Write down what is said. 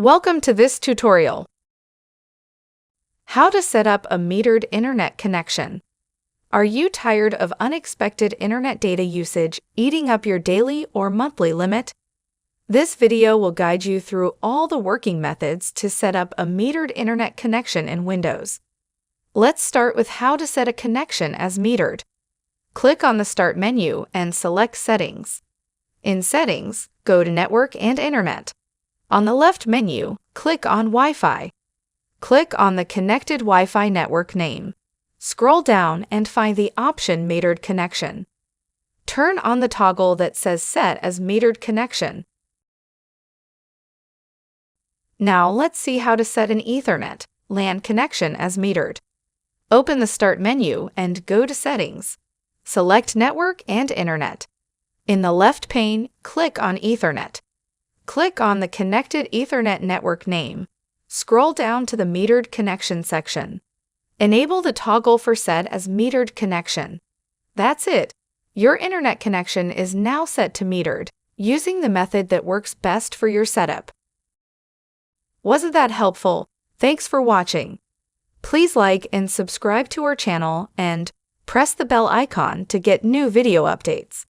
Welcome to this tutorial. How to set up a metered internet connection. Are you tired of unexpected internet data usage eating up your daily or monthly limit? This video will guide you through all the working methods to set up a metered internet connection in Windows. Let's start with how to set a connection as metered. Click on the Start menu and select Settings. In Settings, go to Network and Internet. On the left menu, click on Wi-Fi. Click on the connected Wi-Fi network name. Scroll down and find the option Metered Connection. Turn on the toggle that says Set as Metered Connection. Now let's see how to set an Ethernet LAN connection as metered. Open the Start menu and go to Settings. Select Network and Internet. In the left pane, click on Ethernet. Click on the connected Ethernet network name. Scroll down to the Metered Connection section. Enable the toggle for Set as Metered Connection. That's it. Your internet connection is now set to metered, using the method that works best for your setup. Wasn't that helpful? Thanks for watching. Please like and subscribe to our channel and press the bell icon to get new video updates.